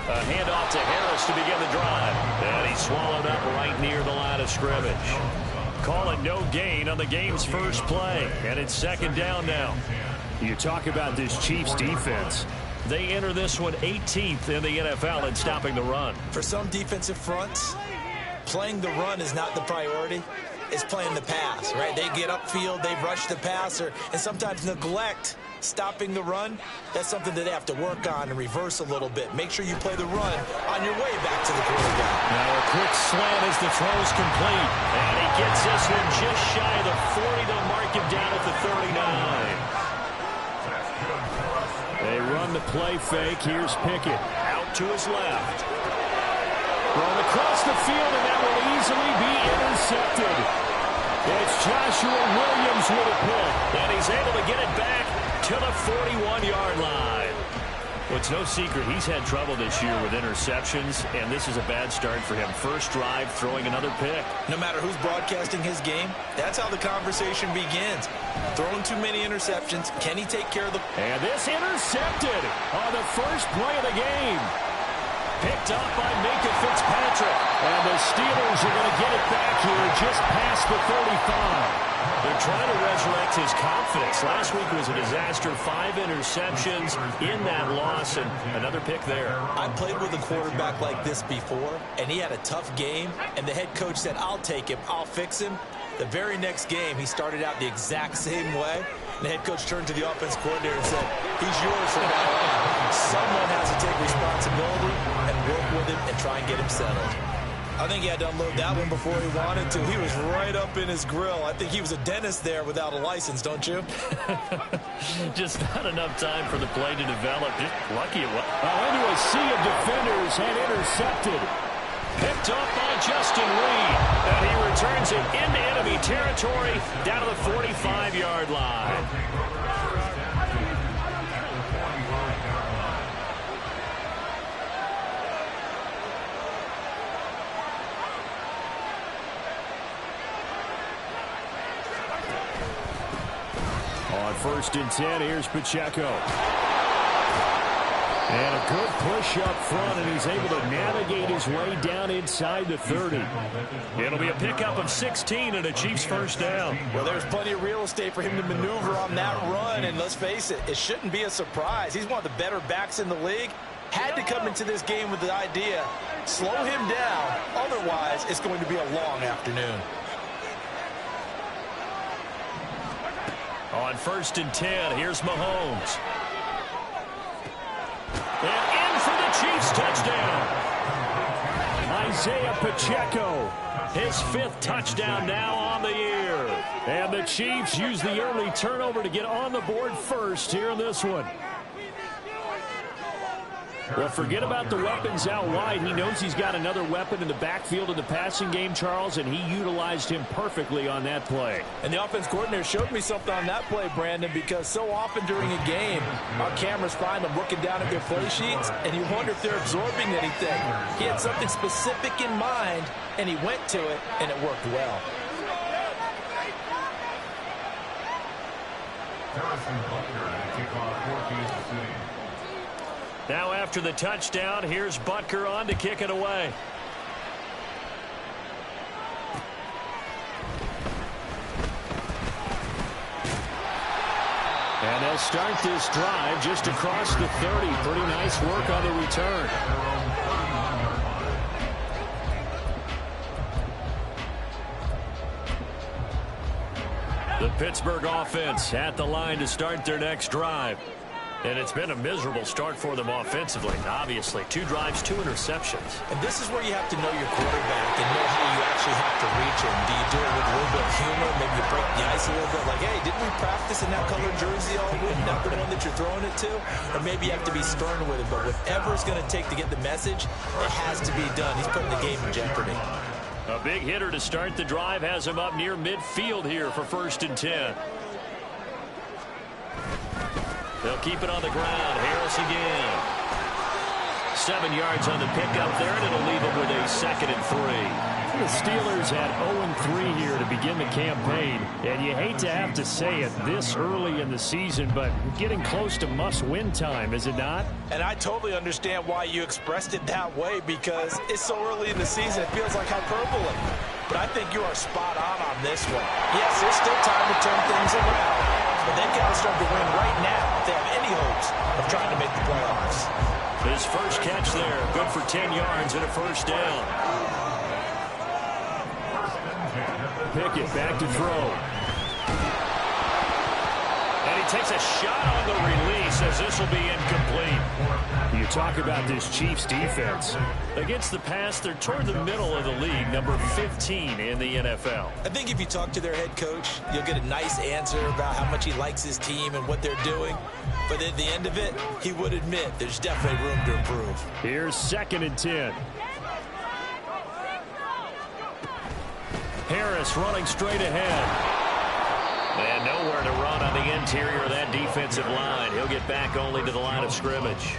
A handoff to Harris to begin the drive. And he's swallowed up right near the line of scrimmage. Call it no gain on the game's first play. And it's second down now. You talk about this Chiefs defense. They enter this one 18th in the NFL in stopping the run. For some defensive fronts, playing the run is not the priority. It's playing the pass, right? They get upfield, they rush the passer, and sometimes neglect stopping the run. That's something that they have to work on and reverse a little bit. Make sure you play the run on your way back to the quarterback. Now a quick slant as the throw's complete. And he gets this one just shy of the 40. They'll mark him down at the 39. They run the play fake. Here's Pickett out to his left. Thrown across the field, and that will easily be intercepted. It's Joshua Williams with a pick, and he's able to get it back to the 41-yard line. Well, it's no secret he's had trouble this year with interceptions, and this is a bad start for him. First drive, throwing another pick. No matter who's broadcasting his game, that's how the conversation begins. Throwing too many interceptions, can he take care of the... And this intercepted on the first play of the game. Picked up by Minkah Fitzpatrick. And the Steelers are going to get it back here just past the 35. They're trying to resurrect his confidence. Last week was a disaster. 5 interceptions in that loss, and another pick there. I played with a quarterback like this before, and he had a tough game, and the head coach said, I'll take him, I'll fix him. The very next game, he started out the exact same way. The head coach turned to the offense coordinator and said, he's yours from now on. Someone has to take responsibility and work with him and try and get him settled. I think he had to unload that one before he wanted to. He was right up in his grill. I think he was a dentist there without a license, don't you? Just not enough time for the play to develop. Just lucky it was. Into a sea of defenders and intercepted. Picked up by Justin Reed. And he returns it into enemy territory down to the 45-yard line. On 1st and 10, here's Pacheco. And a good push up front, and he's able to navigate his way down inside the 30. It'll be a pickup of 16 and a Chiefs first down. Well, there's plenty of real estate for him to maneuver on that run, and let's face it, it shouldn't be a surprise. He's one of the better backs in the league. Had to come into this game with the idea, slow him down, otherwise it's going to be a long afternoon. On 1st and 10, here's Mahomes. And in for the Chiefs touchdown. Isaiah Pacheco, his 5th touchdown now on the year. And the Chiefs use the early turnover to get on the board first here in this one. Well, forget about the weapons out wide. He knows he's got another weapon in the backfield of the passing game, Charles, and he utilized him perfectly on that play. And the offense coordinator showed me something on that play, Brandon, because so often during a game, our cameras find them looking down at their play sheets, and you wonder if they're absorbing anything. He had something specific in mind, and he went to it, and it worked well. Now after the touchdown, here's Butker on to kick it away. And they'll start this drive just across the 30. Pretty nice work on the return. The Pittsburgh offense at the line to start their next drive. And it's been a miserable start for them offensively. Obviously, 2 drives, 2 interceptions. And this is where you have to know your quarterback and know how you actually have to reach him. Do you do it with a little bit of humor? Maybe you break the ice a little bit. Like, hey, didn't we practice in that colored jersey all week? Not the one that you're throwing it to? Or maybe you have to be stern with him. But whatever it's going to take to get the message, it has to be done. He's putting the game in jeopardy. A big hitter to start the drive has him up near midfield here for 1st and 10. They'll keep it on the ground. Harris again. 7 yards on the pickup there, and it'll leave him with a 2nd and 3. The Steelers had 0-3 here to begin the campaign, and you hate to have to say it this early in the season, but getting close to must-win time, is it not? And I totally understand why you expressed it that way, because it's so early in the season, it feels like hyperbole. But I think you are spot on this one. Yes, there's still time to turn things around, but they've got to start to win right now if they have any hopes of trying to make the playoffs. His first catch there, good for 10 yards and a first down. Pickett back to throw. And he takes a shot on the release as this will be incomplete. You talk about this Chiefs defense. Against the pass, they're toward the middle of the league, number 15 in the NFL. I think if you talk to their head coach, you'll get a nice answer about how much he likes his team and what they're doing. But at the end of it, he would admit there's definitely room to improve. Here's 2nd and 10. Harris running straight ahead. And nowhere to run on the interior of that defensive line. He'll get back only to the line of scrimmage.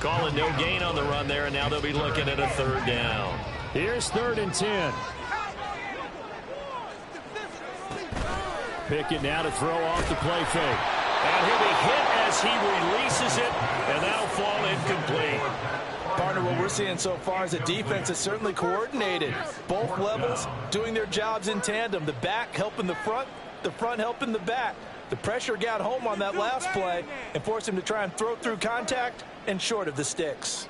Calling no gain on the run there, and now they'll be looking at a 3rd down. Here's 3rd and 10. Pickett now to throw off the play fake. And he'll be hit as he releases it, and that'll fall incomplete. Partner, what we're seeing so far is a defense that's certainly coordinated. Both levels doing their jobs in tandem. The back helping the front helping the back. The pressure got home on that last play and forced him to try and throw through contact and short of the sticks.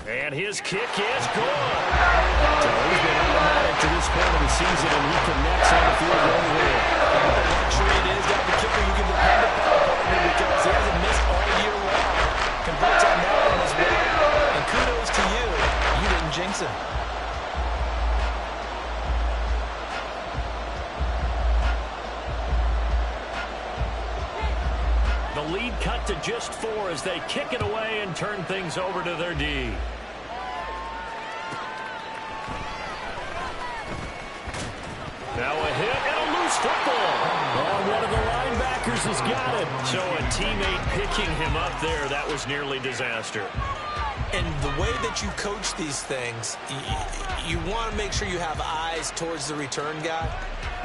And his kick is good. So he's been automatic to this point of the season, and he connects on the field goal here. The luxury it is to have a kicker you can depend upon, because he hasn't missed all year long. Converts on that one as well. And kudos to you. You didn't jinx him. The lead cut to just 4 as they kick it away and turn things over to their D. Now a hit and a loose football. Oh, one of the linebackers has got it. So a teammate picking him up there, that was nearly disaster. And the way that you coach these things, you want to make sure you have eyes towards the return guy,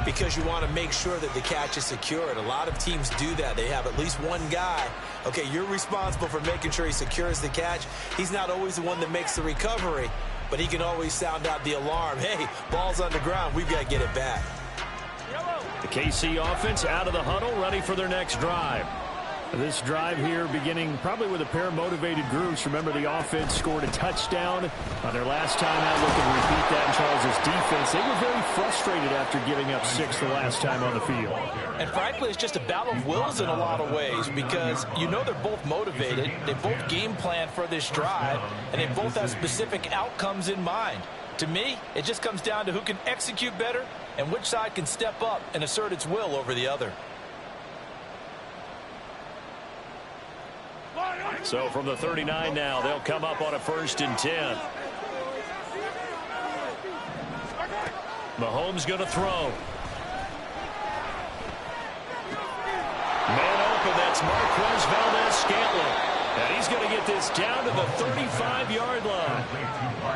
because you want to make sure that the catch is secured. A lot of teams do that. They have at least one guy. Okay, you're responsible for making sure he secures the catch. He's not always the one that makes the recovery, but he can always sound out the alarm. Hey, ball's on the ground. We've got to get it back. The KC offense out of the huddle, ready for their next drive. This drive here beginning probably with a pair of motivated groups. Remember, the offense scored a touchdown on their last time out. Looking to repeat that in Charles' defense. They were very frustrated after giving up 6 the last time on the field. And frankly, it's just a battle of wills in a lot of ways, because you know they're both motivated. They both game plan for this drive, and they both have specific outcomes in mind. To me, it just comes down to who can execute better and which side can step up and assert its will over the other. So from the 39 now, they'll come up on a 1st and 10. Mahomes going to throw. Man open, that's Marquez Valdes-Scantling. And he's going to get this down to the 35-yard line.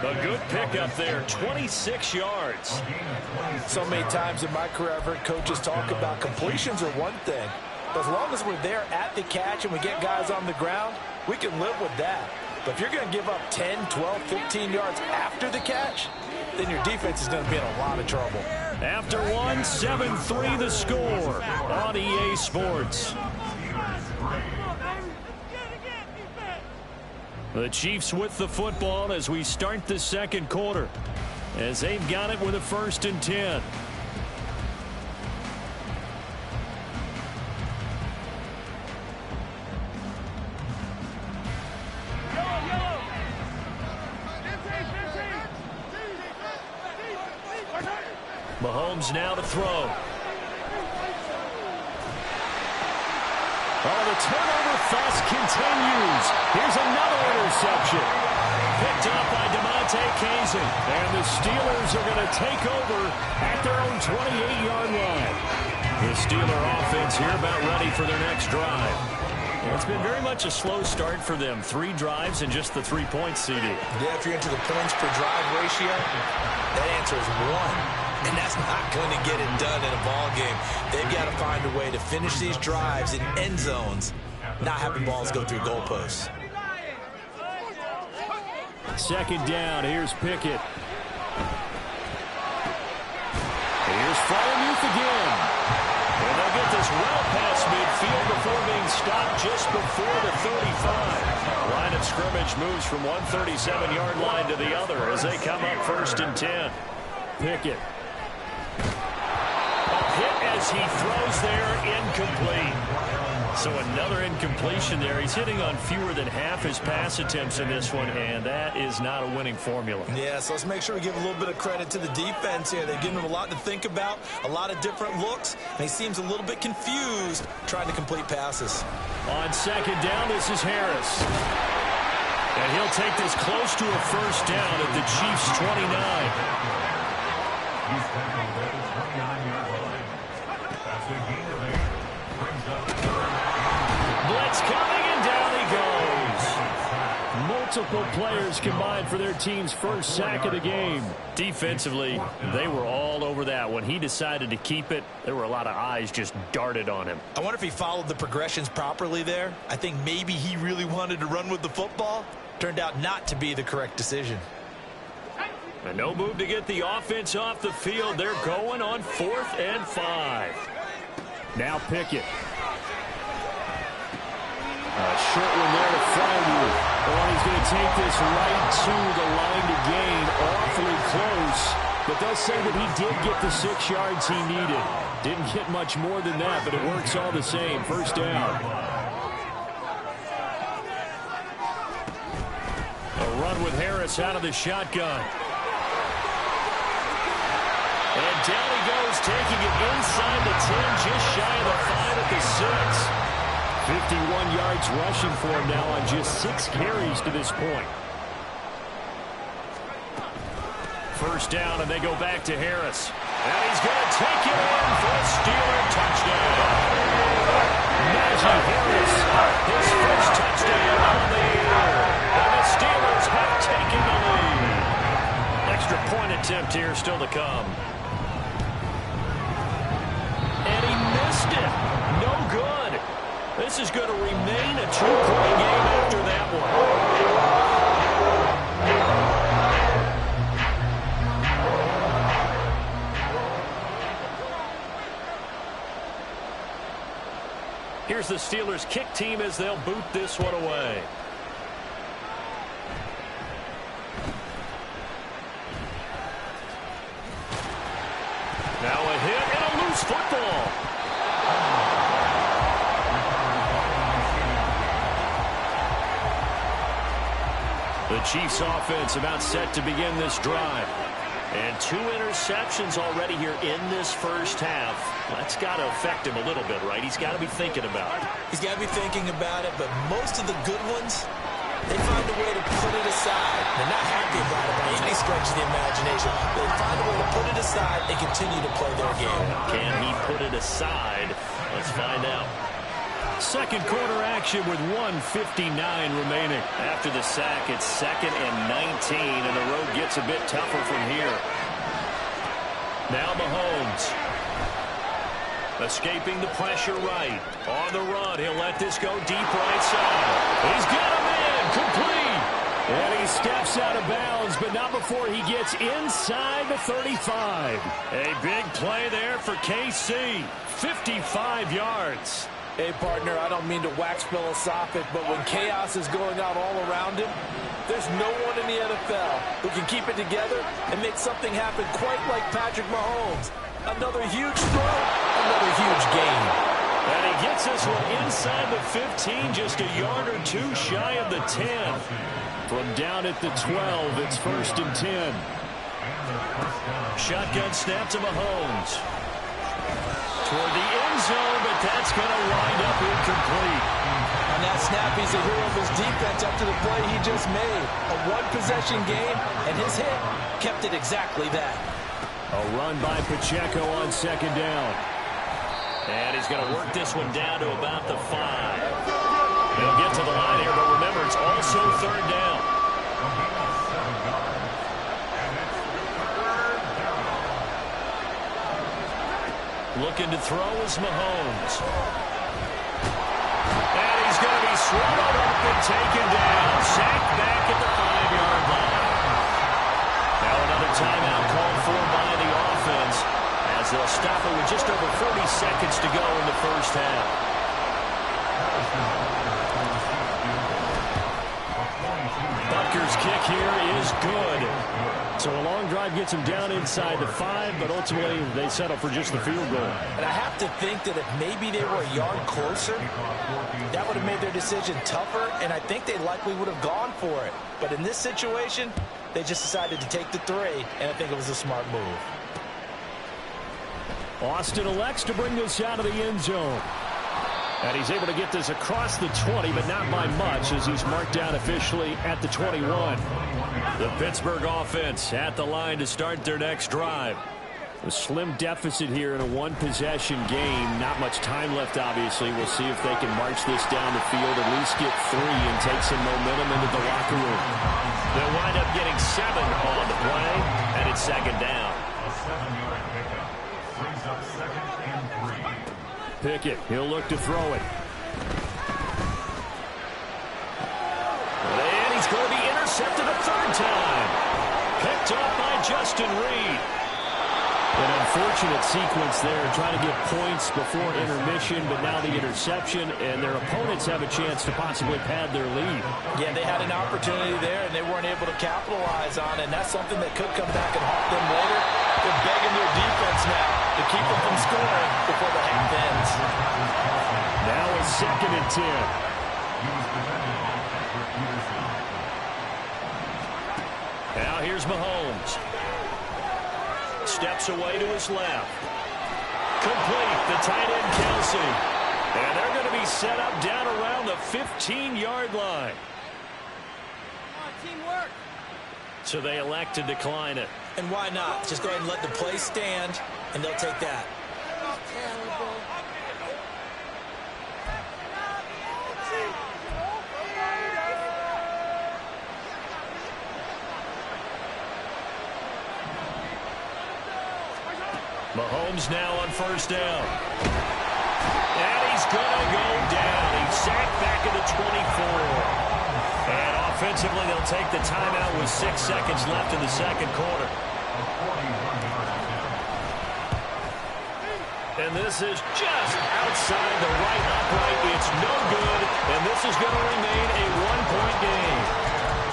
A good pickup there, 26 yards. So many times in my career, I've heard coaches talk about completions are one thing. But as long as we're there at the catch and we get guys on the ground, we can live with that. But if you're going to give up 10, 12, 15 yards after the catch, then your defense is going to be in a lot of trouble. After one, 7-3 the score on EA Sports. The Chiefs with the football as we start the 2nd quarter, as they've got it with a 1st and 10. Mahomes now to throw. Oh, the turnover fest continues. Here's another interception. Picked up by DeMonte Kazin. And the Steelers are going to take over at their own 28-yard line. The Steeler offense here about ready for their next drive. Yeah, it's been very much a slow start for them. 3 drives and just the 3 points, CD. Yeah, if you're into the points per drive ratio, that answer is 1. And that's not going to get it done in a ball game. They've got to find a way to finish these drives in end zones, not having balls go through goalposts. Second down, here's Pickett. Here's Freiermuth again. And they'll get this well past midfield before being stopped just before the 35. Line of scrimmage moves from one 37-yard line to the other as they come up 1st and 10. Pickett. A hit as he throws there, incomplete. So another incompletion there. He's hitting on fewer than half his pass attempts in this one, and that is not a winning formula. Yeah, so let's make sure we give a little bit of credit to the defense here. They've given him a lot to think about, a lot of different looks, and he seems a little bit confused trying to complete passes. On second down, this is Harris. And he'll take this close to a first down at the Chiefs' 29. Blitz coming, and down he goes. Multiple players combined for their team's first sack of the game. Defensively, they were all over that. When he decided to keep it, there were a lot of eyes just darted on him. I wonder if he followed the progressions properly there. I think maybe he really wanted to run with the football. Turned out not to be the correct decision. And no move to get the offense off the field. They're going on 4th and 5. Now Pickett. A short one there to Freiermuth. Oh, he's going to take this right to the line to gain. Awfully close. But does say that he did get the 6 yards he needed. Didn't get much more than that, but it works all the same. First down. A run with Harris out of the shotgun. And down he goes, taking it inside the 10, just shy of the 5 at the 6. 51 yards rushing for him now on just 6 carries to this point. First down, and they go back to Harris. And he's going to take it in for a Steeler touchdown. Najee Harris, his first touchdown on the year. And the Steelers have taken the lead. Extra point attempt here still to come. And he missed it. No good. This is going to remain a 2-point game after that one. Here's the Steelers' kick team as they'll boot this one away. Now a hit and a loose football. The Chiefs offense about set to begin this drive. And 2 interceptions already here in this first half. That's got to affect him a little bit, right? He's got to be thinking about it. He's got to be thinking about it, but most of the good ones, they find a way to put it aside. They're not happy about it by any stretch of the imagination. They find a way to put it aside and continue to play their game. Can he put it aside? Let's find out. Second quarter action with 1:59 remaining. After the sack, it's 2nd and 19, and the road gets a bit tougher from here. Now Mahomes. Escaping the pressure right. On the run, he'll let this go deep right side. He's got him in, complete. And he steps out of bounds, but not before he gets inside the 35. A big play there for KC. 55 yards. Hey, partner, I don't mean to wax philosophic, but when chaos is going on all around him, there's no one in the NFL who can keep it together and make something happen quite like Patrick Mahomes. Another huge throw, another huge gain. And he gets this one inside the 15, just a yard or 2 shy of the 10. From down at the 12, it's 1st and 10. Shotgun snap to Mahomes. Toward the end zone, but that's going to wind up incomplete. On that snap, he's a hero of his defense after the play he just made. A one-possession game, and his hit kept it exactly that. A run by Pacheco on second down. And he's going to work this one down to about the 5. They'll get to the line here, but remember, it's also third down. Looking to throw is Mahomes. And he's going to be swallowed up and taken down. Sacked back at the 5-yard line. Now another timeout called for by the offense, as they'll stop it with just over 40 seconds to go in the first half. Butker's kick here is good. So a long drive gets him down inside the 5, but ultimately they settle for just the field goal. And I have to think that if maybe they were a yard closer, that would have made their decision tougher, and I think they likely would have gone for it. But in this situation, they just decided to take the 3, and I think it was a smart move. Austin elects to bring this out of the end zone. And he's able to get this across the 20, but not by much, as he's marked down officially at the 21. The Pittsburgh offense at the line to start their next drive. A slim deficit here in a one-possession game. Not much time left, obviously. We'll see if they can march this down the field, at least get 3, and take some momentum into the locker room. They'll wind up getting 7 on the play, and it's second down. A 7-yard pickup brings up 2nd and 3. Pickett, he'll look to throw it. And he's going to be intercepted a 3rd time. Picked up by Justin Reed. An unfortunate sequence there, trying to get points before intermission, but now the interception, and their opponents have a chance to possibly pad their lead. Yeah, they had an opportunity there, and they weren't able to capitalize on it, and that's something that could come back and haunt them later. They're begging their defense now to keep them from scoring before the half ends. Now it's 2nd and 10. Now here's Mahomes. Steps away to his left. Complete, the tight end Kelsey. And they're going to be set up down around the 15-yard line. Come on, teamwork. So they elect to decline it. And why not? Just go ahead and let the play stand, and they'll take that. Mahomes now on 1st down. And he's going to go down. He's sacked back at the 24. And offensively, they'll take the timeout with 6 seconds left in the 2nd quarter. And this is just outside the right upright. It's no good, and this is going to remain a 1-point game.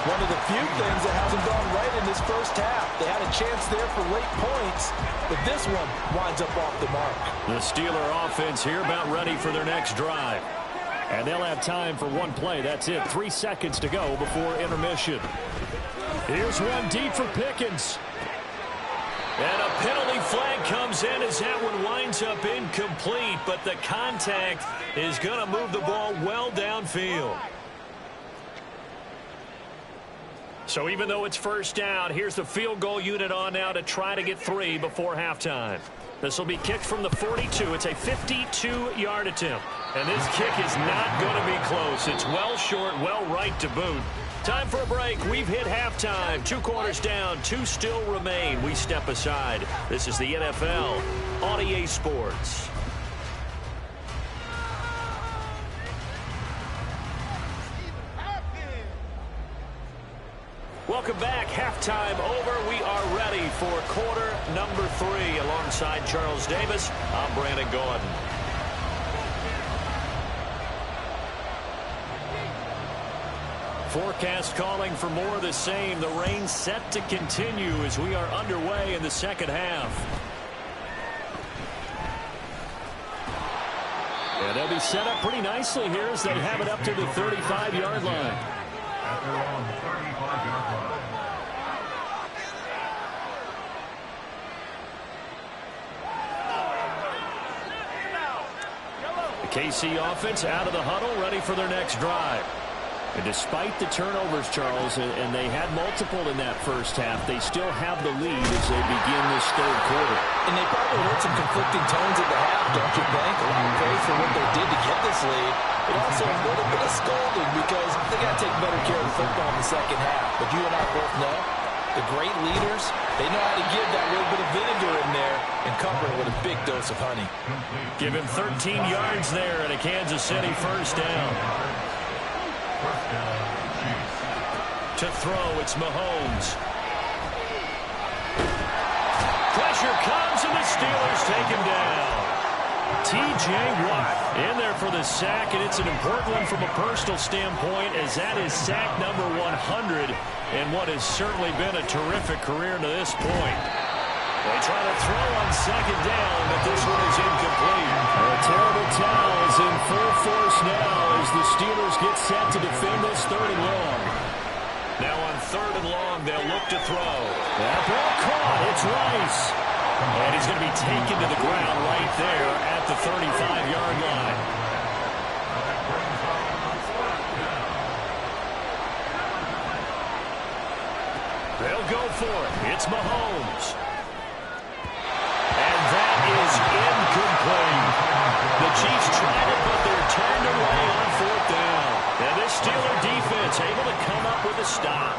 One of the few things that hasn't gone right in this first half. They had a chance there for late points, but this one winds up off the mark. The Steeler offense here about ready for their next drive. And they'll have time for one play. That's it. 3 seconds to go before intermission. Here's one deep for Pickens. And a penalty flag comes in as that one winds up incomplete, but the contact is going to move the ball well downfield. So even though it's 1st down, here's the field goal unit on now to try to get 3 before halftime. This will be kicked from the 42. It's a 52-yard attempt. And this kick is not going to be close. It's well short, well right to boot. Time for a break. We've hit halftime. 2 quarters down, 2 still remain. We step aside. This is the NFL on EA Sports. Welcome back. Halftime over. We are ready for quarter number 3. Alongside Charles Davis, I'm Brandon Gordon. Forecast calling for more of the same. The rain set to continue as we are underway in the 2nd half. And they'll be set up pretty nicely here as they have it up to the 35-yard line. At their own 35-yard line. The KC offense out of the huddle, ready for their next drive. And despite the turnovers, Charles, and they had multiple in that first half, they still have the lead as they begin this third quarter. And they probably heard some conflicting tones at the half, don't you think? A lot of praise for what they did to get this lead, but also a little bit of scolding because they got to take better care of the football in the second half. But you and I both know the great leaders, they know how to give that little bit of vinegar in there and cover it with a big dose of honey. Give him 13 yards there and a Kansas City first down. To throw, it's Mahomes. Pressure comes, and the Steelers take him down. T.J. Watt in there for the sack, and it's an important one from a personal standpoint, as that is sack number 100, and what has certainly been a terrific career to this point. They try to throw on second down, but this one is incomplete. A terrible towel is in full force now as the Steelers get set to defend this third and long. Now on third and long, they'll look to throw. That ball caught. It's Rice. And he's going to be taken to the ground right there at the 35-yard line. They'll go for it. It's Mahomes. And that is incomplete. The Chiefs tried it, but they're turned away on fourth down. And this Steeler defense able to come up with a stop.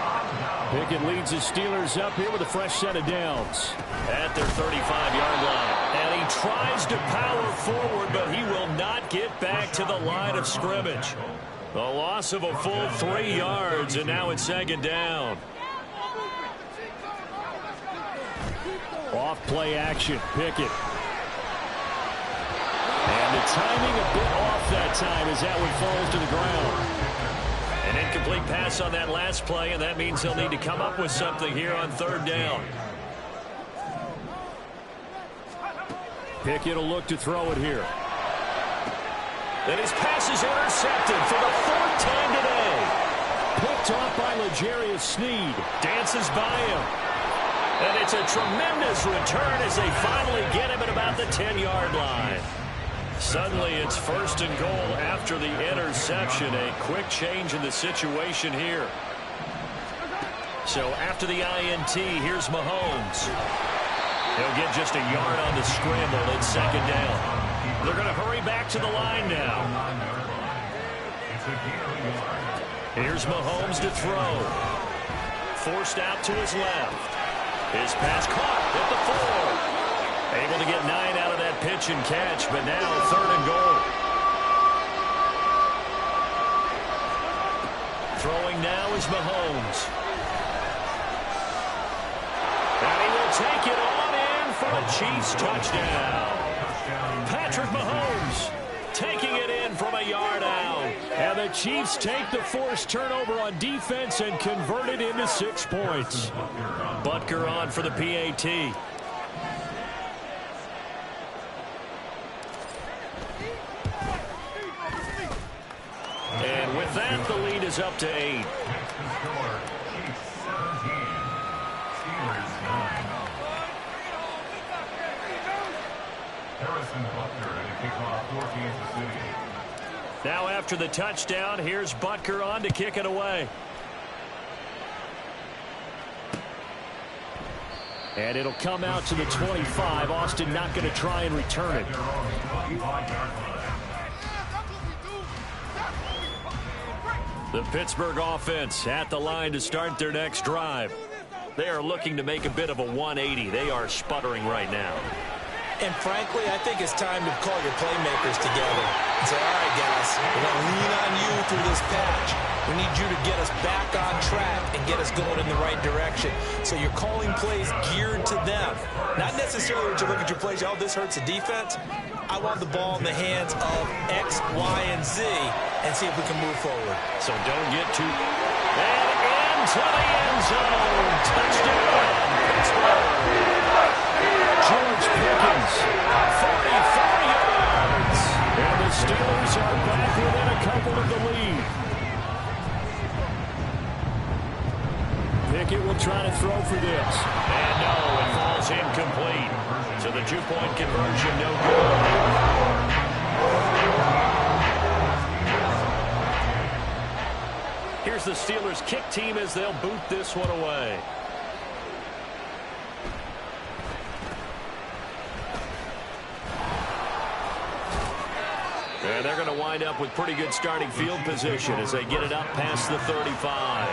Pickett leads the Steelers up here with a fresh set of downs at their 35-yard line. And he tries to power forward, but he will not get back to the line of scrimmage. A loss of a full 3 yards, and now it's second down. Off play action, Pickett. And the timing a bit off that time as that one falls to the ground. An incomplete pass on that last play, and that means they'll need to come up with something here on third down. Pickett will look to throw it here. And his pass is intercepted for the fourth time today. Picked off by L'Jarius Sneed. Dances by him. And it's a tremendous return as they finally get him at about the 10-yard line. Suddenly it's first and goal after the interception. A quick change in the situation here. So after the INT, here's Mahomes. He'll get just a yard on the scramble at second down. They're going to hurry back to the line now. Here's Mahomes to throw. Forced out to his left. His pass caught at the 4. Able to get 9 out of that pitch and catch, but now third and goal. Throwing now is Mahomes. And he will take it on in for a Chiefs touchdown. Patrick Mahomes taking it in from a yard out. And the Chiefs take the forced turnover on defense and convert it into 6 points. Butker on for the PAT. And with that, the lead is up to 8. Now after the touchdown, here's Butker on to kick it away. And it'll come out to the 25. Austin not going to try and return it. The Pittsburgh offense at the line to start their next drive. They are looking to make a bit of a 180. They are sputtering right now. And frankly, I think it's time to call your playmakers together and say, all right, guys, we're going to lean on you through this patch. We need you to get us back on track and get us going in the right direction. So you're calling plays geared to them. Not necessarily to look at your plays, oh, this hurts the defense. I want the ball in the hands of X, Y, and Z and see if we can move forward. So don't get too... And into the end zone. Touchdown, Pittsburgh. George Pickens, 44 yards. And the Steelers are back within a couple of the lead. Pickett will try to throw for this. And no, it falls incomplete. So the 2-point conversion, no good. Here's the Steelers kick team as they'll boot this one away. And they're going to wind up with pretty good starting field position as they get it up past the 35.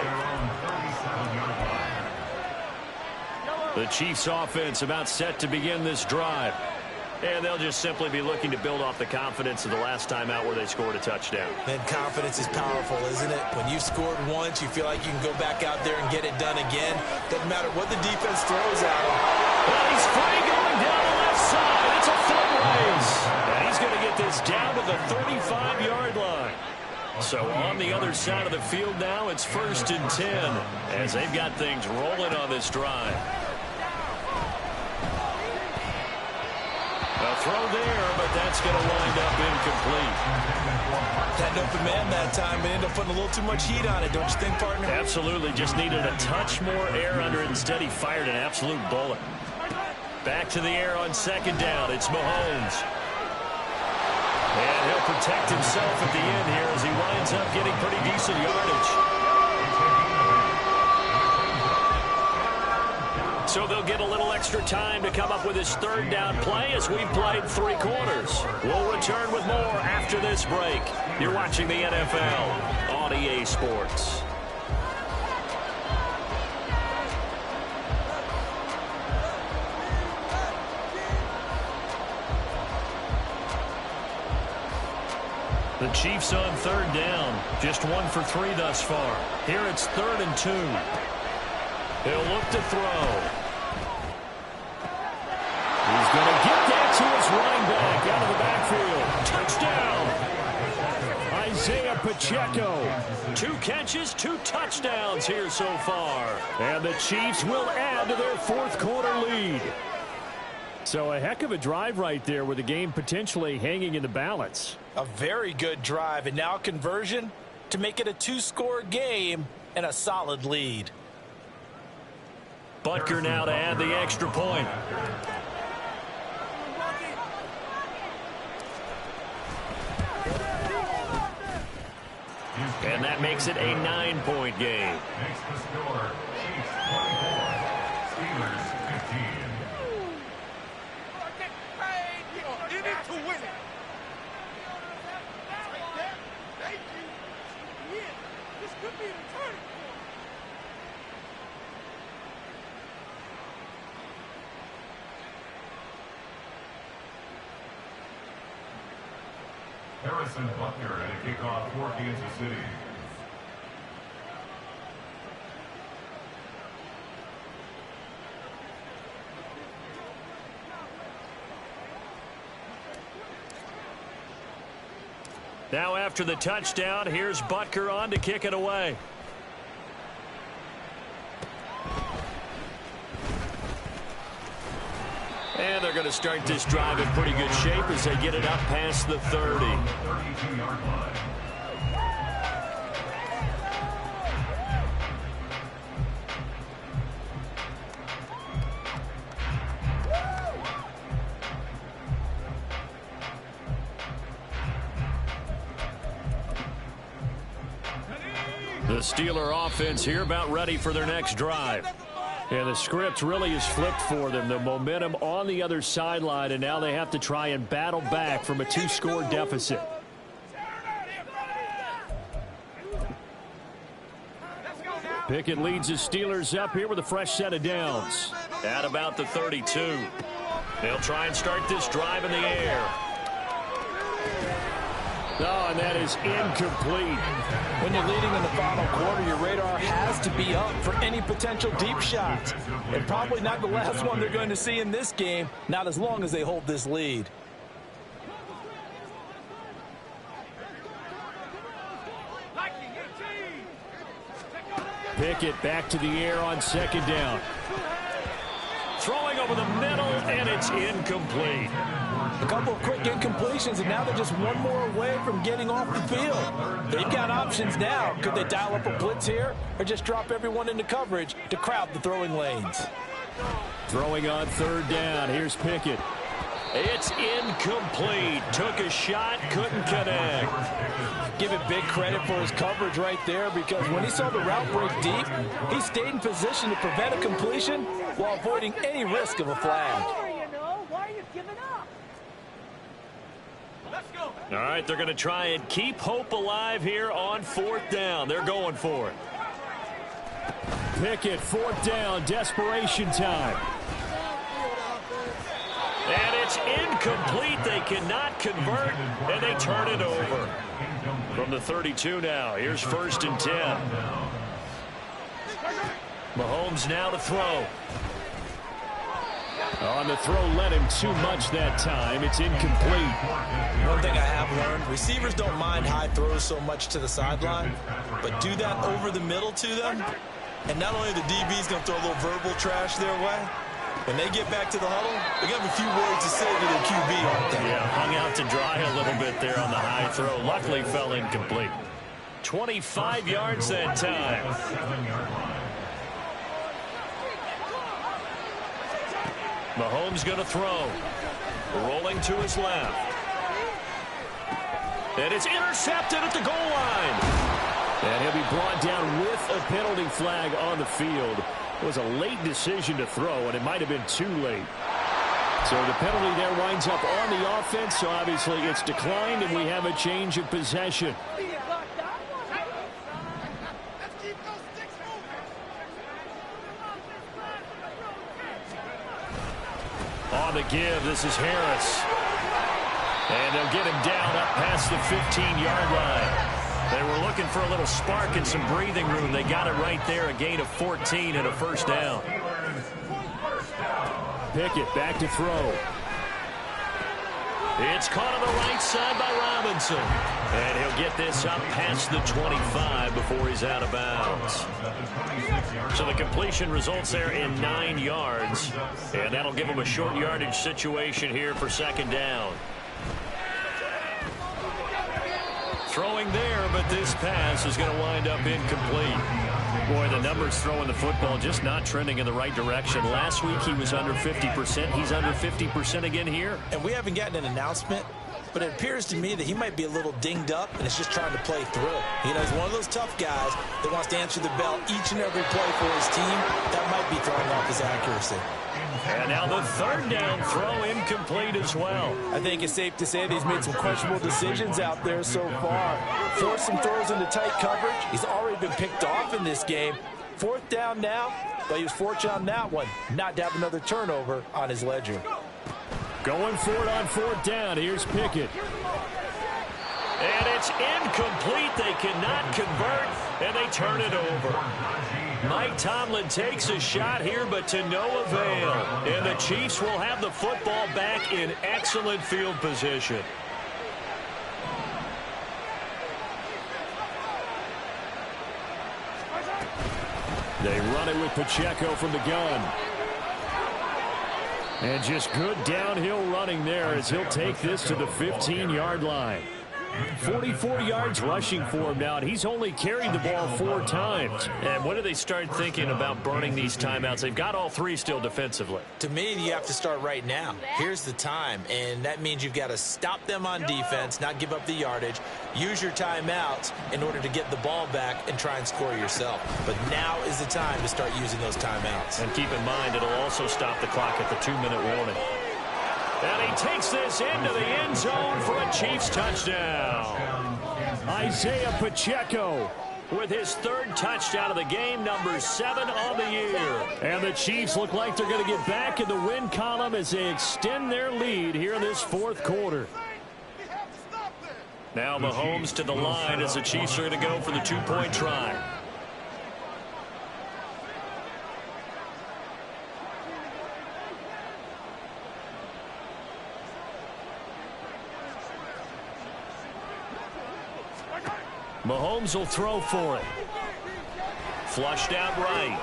The Chiefs offense about set to begin this drive. And they'll just simply be looking to build off the confidence of the last time out where they scored a touchdown. And confidence is powerful, isn't it? When you've scored once, you feel like you can go back out there and get it done again. Doesn't matter what the defense throws at him. Well, he's free going down the left side. It's a foot race. And he's going to get this down to the 35-yard line. So on the other side of the field now, it's 1st and 10 as they've got things rolling on this drive. A throw there, but that's going to wind up incomplete. Had an open man that time, but ended up putting a little too much heat on it, don't you think, partner? Absolutely. Just needed a touch more air under it. Instead, he fired an absolute bullet. Back to the air on 2nd down. It's Mahomes. And he'll protect himself at the end here as he winds up getting pretty decent yardage. So they'll get a little extra time to come up with his 3rd down play as we've played 3 quarters. We'll return with more after this break. You're watching the NFL on EA Sports. The Chiefs on 3rd down. Just 1 for 3 thus far. Here it's 3rd and 2. He'll look to throw. He's going to get that to his running back out of the backfield. Touchdown. Isaiah Pacheco. 2 catches, 2 touchdowns here so far. And the Chiefs will add to their 4th quarter lead. So a heck of a drive right there with the game potentially hanging in the balance. A very good drive, and now conversion to make it a 2-score game and a solid lead. Butker now to add the extra point. And that makes it a 9-point game. Makes the score Chiefs 24, Steelers 15. In it to win it. Thank you. Yeah, this could be the turning point. Harrison Butker at a kickoff for Kansas City. Now after the touchdown, here's Butker on to kick it away. And they're going to start this drive in pretty good shape as they get it up past the 30. 32-yard line. The Steeler offense here about ready for their next drive. And the script really is flipped for them. The momentum on the other sideline, and now they have to try and battle back from a 2-score deficit. Pickett leads the Steelers up here with a fresh set of downs. At about the 32. They'll try and start this drive in the air. Oh, and that is incomplete. When you're leading in the final quarter, your radar has to be up for any potential deep shots. And probably not the last one they're going to see in this game, not as long as they hold this lead. Pickett back to the air on 2nd down. Throwing over the middle, and it's incomplete. A couple of quick incompletions, and now they're just one more away from getting off the field. They've got options now. Could they dial up a blitz here or just drop everyone into coverage to crowd the throwing lanes? Throwing on 3rd down. Here's Pickett. It's incomplete. Took a shot, couldn't connect. Give it big credit for his coverage right there, because when he saw the route break deep, he stayed in position to prevent a completion while avoiding any risk of a flag. Why are you giving up? Let's go. All right, they're going to try and keep hope alive here on 4th down. They're going for it. Pickett, 4th down, desperation time. And it's incomplete. They cannot convert, and they turn it over. From the 32 now, here's 1st and 10. Mahomes now to throw. On the throw, let him too much that time. It's incomplete. One thing I have learned, receivers don't mind high throws so much to the sideline, but do that over the middle to them, and not only the DB's going to throw a little verbal trash their way, when they get back to the huddle, they're going to have a few words to say to their QB, aren't they? Yeah, hung out to dry a little bit there on the high throw. Luckily fell incomplete. 25 yards that time. Mahomes going to throw. Rolling to his left. And it's intercepted at the goal line. And he'll be brought down with a penalty flag on the field. It was a late decision to throw, and it might have been too late. So the penalty there winds up on the offense, so obviously it's declined, and we have a change of possession. On the give, this is Harris. And they'll get him down up past the 15-yard line. They were looking for a little spark and some breathing room. They got it right there, a gain of 14 and a 1st down. Pickett back to throw. It's caught on the right side by Robinson. And he'll get this up past the 25 before he's out of bounds. So the completion results there in 9 yards. And that'll give him a short yardage situation here for 2nd down. Throwing there, but this pass is going to wind up incomplete. Boy, the numbers throwing the football just not trending in the right direction. Last week he was under 50%. He's under 50% again here. And we haven't gotten an announcement, but it appears to me that he might be a little dinged up and is just trying to play through. You know, he's one of those tough guys that wants to answer the bell each and every play for his team. That might be throwing off his accuracy. And now the 3rd down throw incomplete as well. I think it's safe to say that he's made some questionable decisions out there so far. Forced some throws into tight coverage. He's already been picked off in this game. 4th down now, but he was fortunate on that one not to have another turnover on his ledger. Going for it on 4th down. Here's Pickett. And it's incomplete. They cannot convert, and they turn it over. Mike Tomlin takes a shot here, but to no avail. And the Chiefs will have the football back in excellent field position. They run it with Pacheco from the gun. And just good downhill running there as he'll take this to the 15-yard line. 44 yards rushing for him now, and he's only carried the ball 4 times. And when do they start thinking about burning these timeouts? They've got all 3 still defensively. To me, you have to start right now. Here's the time, and that means you've got to stop them on defense, not give up the yardage, use your timeouts in order to get the ball back and try and score yourself. But now is the time to start using those timeouts. And keep in mind, it'll also stop the clock at the 2-minute warning. And he takes this into the end zone for a Chiefs touchdown. Isaiah Pacheco with his 3rd touchdown of the game, number 7 on the year. And the Chiefs look like they're going to get back in the win column as they extend their lead here in this 4th quarter. Now Mahomes to the line as the Chiefs are going to go for the 2-point try. Mahomes will throw for it. Flushed out right.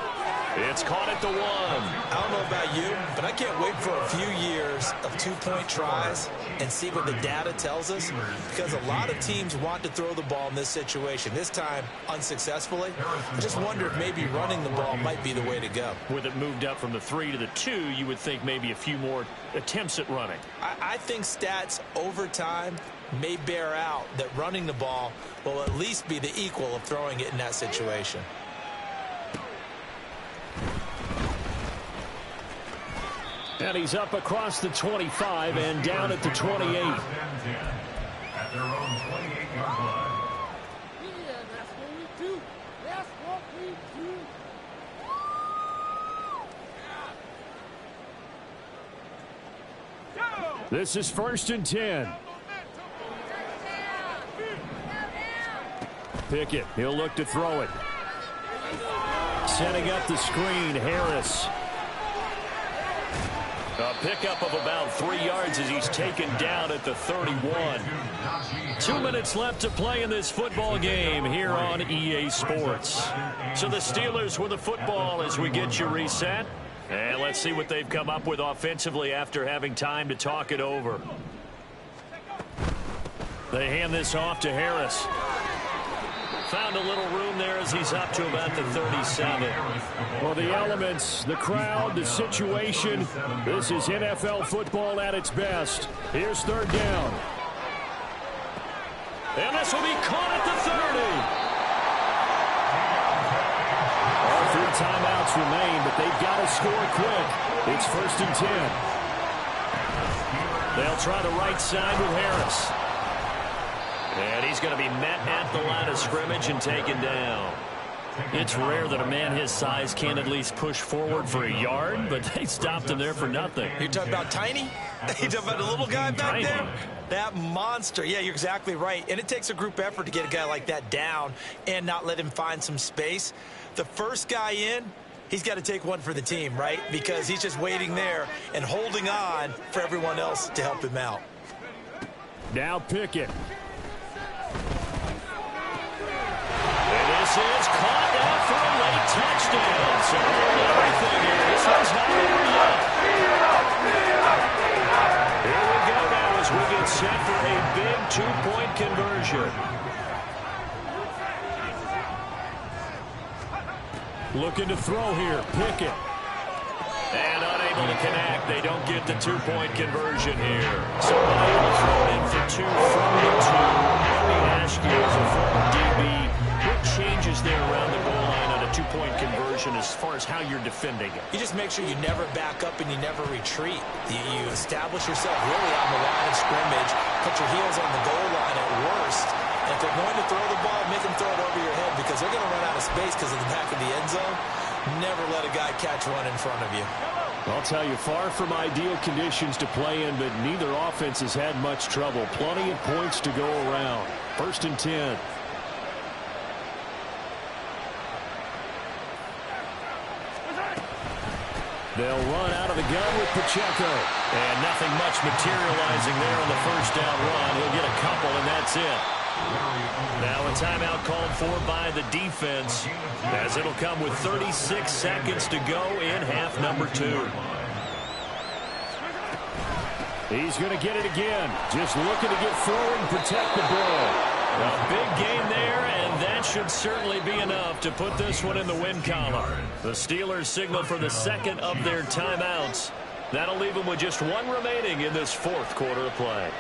It's caught at the 1. I don't know about you, but I can't wait for a few years of two-point tries and see what the data tells us, because a lot of teams want to throw the ball in this situation. This time, unsuccessfully. I just wonder if maybe running the ball might be the way to go. With it moved up from the 3 to the 2, you would think maybe a few more attempts at running. I think stats over time may bear out that running the ball will at least be the equal of throwing it in that situation. And he's up across the 25 and down at the 28. At their own 28-yard line. Yeah, that's what we do. That's what we do. This is 1st and 10. Pickett, he'll look to throw it. Setting up the screen, Harris. A pickup of about 3 yards as he's taken down at the 31. 2 minutes left to play in this football game here on EA Sports. So the Steelers with the football as we get you reset. And let's see what they've come up with offensively after having time to talk it over. They hand this off to Harris. Found a little room there as he's up to about the 37. Well, the elements, the crowd, the situation, this is NFL football at its best. Here's 3rd down. And this will be caught at the 30. All 3 timeouts remain, but they've got to score quick. It's 1st and 10. They'll try the right side with Harris. And he's going to be met at the line of scrimmage and taken down. It's rare that a man his size can't at least push forward for a yard, but they stopped him there for nothing. You're talking about tiny? You're talking about the little guy back there? That monster. Yeah, you're exactly right. And it takes a group effort to get a guy like that down and not let him find some space. The first guy in, he's got to take one for the team, right? Because he's just waiting there and holding on for everyone else to help him out. Now Pickett. And this is caught now for a late touchdown. So everything here. This one's not over yet. Here we go now as we get set for a big 2-point conversion. Looking to throw here. Pickett. And unable to connect. They don't get the 2-point conversion here. So unable to throw it in for 2 from the 2. Let me ask you, as a former DB, what changes there around the goal line on a 2-point conversion as far as how you're defending it? You just make sure you never back up and you never retreat. You establish yourself really on the line of scrimmage, put your heels on the goal line at worst. And if they're going to throw the ball, make them throw it over your head because they're going to run out of space because of the back of the end zone. Never let a guy catch one in front of you. I'll tell you, far from ideal conditions to play in, but neither offense has had much trouble. Plenty of points to go around. 1st and 10. They'll run out of the gun with Pacheco. And nothing much materializing there on the 1st down run. He'll get a couple, and that's it. Now a timeout called for by the defense, as it'll come with 36 seconds to go in half number 2. He's going to get it again. Just looking to get forward and protect the ball. A big game there, and that should certainly be enough to put this one in the win column. The Steelers signal for the 2nd of their timeouts. That'll leave them with just 1 remaining in this 4th quarter of play.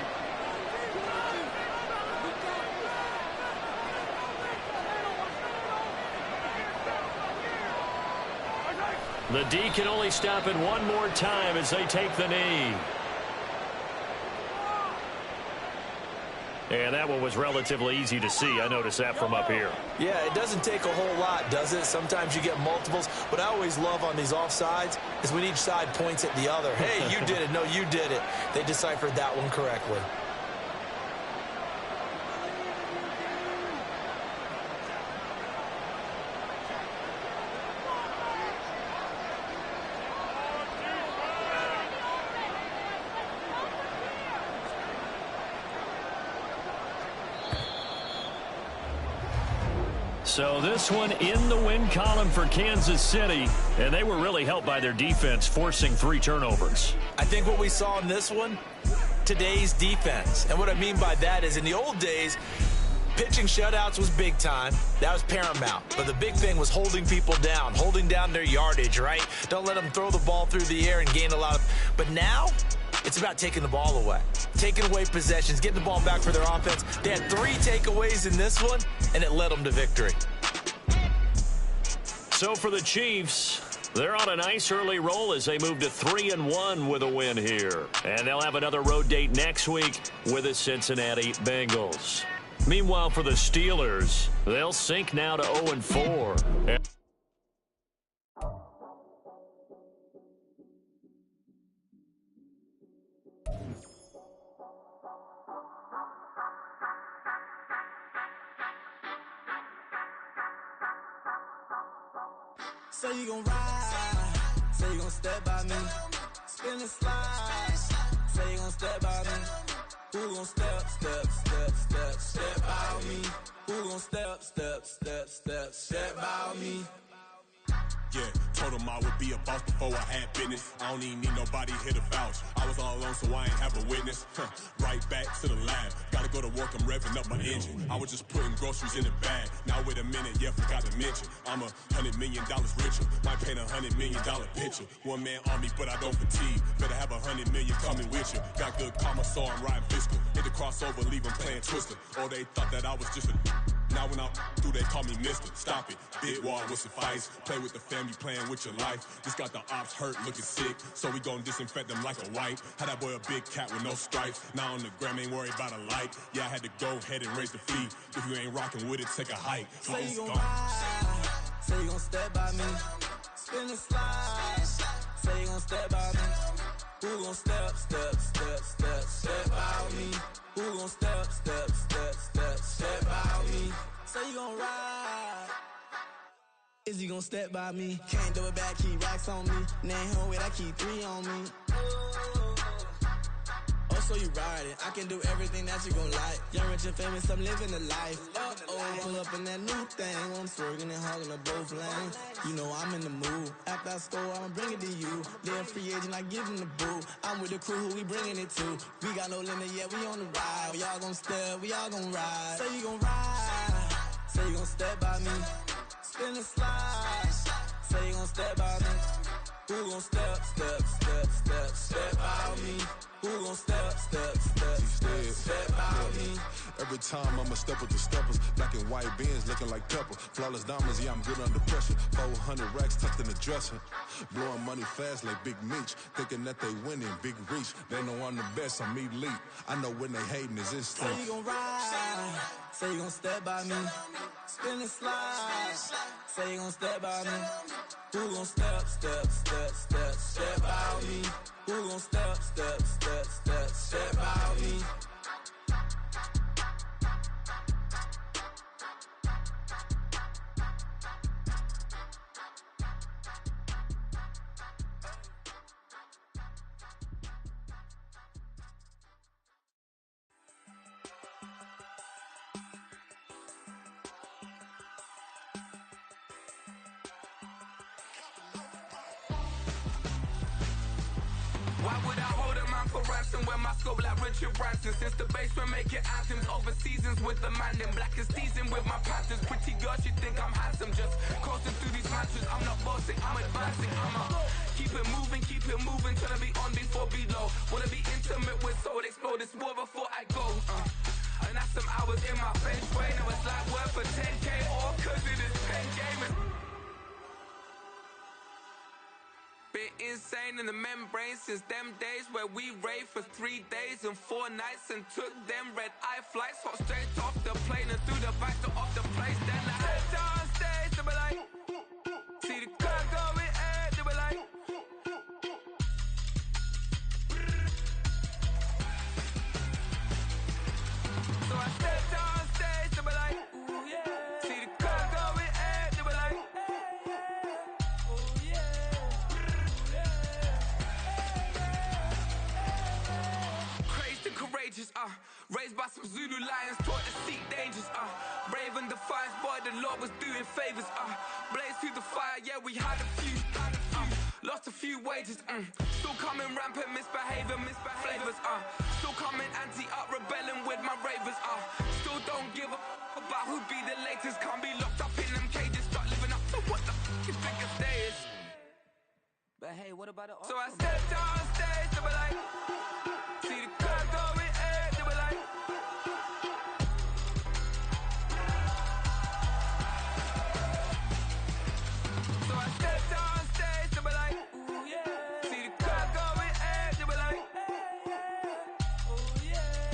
The D can only stop it 1 more time as they take the knee. And that one was relatively easy to see. I noticed that from up here. Yeah, it doesn't take a whole lot, does it? Sometimes you get multiples. What I always love on these offsides is when each side points at the other. Hey, you did it. No, you did it. They deciphered that one correctly. So this one in the win column for Kansas City, and they were really helped by their defense forcing 3 turnovers. I think what we saw in this one, today's defense. And what I mean by that is in the old days, pitching shutouts was big time. That was paramount. But the big thing was holding people down, holding down their yardage, right? Don't let them throw the ball through the air and gain a lot of... But now, it's about taking the ball away. Taking away possessions, getting the ball back for their offense. They had 3 takeaways in this one, and it led them to victory. So for the Chiefs, they're on a nice early roll as they move to 3-1 with a win here. And they'll have another road date next week with the Cincinnati Bengals. Meanwhile, for the Steelers, they'll sink now to 0-4. Say you gon' ride, say you gon' step by me, spin and slide, say you gon' step by me, who gon' step by me, who gon' step by me. Yeah, told him I would be a boss before I had business. I don't even need nobody here to vouch. I was all alone, so I ain't have a witness. Right back to the lab. Gotta go to work, I'm revving up my engine. I was just putting groceries in the bag. Now wait a minute, yeah, forgot to mention. I'm $100 million richer. Might paint $100 million picture. One man army, but I don't fatigue. Better have 100 million coming with you. Got good karma, so I'm riding fiscal. Hit the crossover, leave them playing Twister. Or they thought that I was just a... Now when I'm through, they call me Mister. Stop it. Big wall will suffice. Play with the family, playing with your life. Just got the ops hurt, looking sick. So we gon' disinfect them like a wipe. Had that boy a big cat with no stripes. Now on the gram, ain't worried about a light. Yeah, I had to go ahead and raise the fee. If you ain't rocking with it, take a hike. Say you gon' ride, say you gon' step by me, spin and slide, say you gon' step by me, who gon' step by me, who gon' step by me, say you gon' ride, is you gon' step by me, can't do it back, keep racks on me, name home with I keep 3 on me. So you ride it, I can do everything that you gon' like. Young, rich, and famous, I'm living the life. Pull up in that new thing, I'm swerving and hogging up both lanes. You know I'm in the mood. After I score, I'ma bring it to you. They're free agent, I give them the boo. I'm with the crew, who we bringing it to. We got no limit, yeah, we on the ride. We all gon' step, we all gon' ride. Say you gon' ride, say you gon' step by me. Spin and slide, say you gon' step by me. Who gon' step by me? Who gon' step by me? Every time I'ma step with the steppers. Black and white beans looking like pepper. Flawless diamonds, yeah, I'm good under pressure. 400 racks tucked in the dresser. Blowing money fast like Big Meech. Thinking that they winning, big reach. They know I'm the best, I'm elite. I know when they hating is instinct. Say you gon' ride, say you gon' step by me. Spin and slide, say you gon' step by me. Who gon' step by me? Who gon' step by me? Why would I hold a man for ransom when my scope like Richard Branson? Since the basement making anthems over seasons with the man in black is teasing with my Panthers. Pretty girl, she think I'm handsome. Just coasting through these mansions. I'm not bossing, I'm advancing. Keep it moving, trying to be on before below. Wanna be intimate with soul, explode this war before I go. And that's some hours in my bench way. Now it's like work for 10K all cause it is pen gaming. Been insane in the membrane since them days where we raved for 3 days and 4 nights and took them red eye flights. Hot straight off the plane and through the back door of the place. Then I head downstairs, they be like, see the car going air, they be like, so I step downstairs, they be like, ooh yeah, see the car going air, they be like, oh yeah. Courageous, Raised by some Zulu lions, taught to seek dangers, brave and defiant, boy, the Lord was doing favors, blaze through the fire, yeah, we had a few, lost a few wages, still coming rampant, misbehaving, flavors, still coming anti-up, rebelling with my ravers, still don't give a about who'd be the latest, can't be locked up in them cages, start living up to what the is biggest day is. But hey, what about the So I stepped on stage, they were like, see the crowd going air, they were like, so I stepped on stage, they were like, ooh yeah, see the crowd going air, they were like, ooh yeah,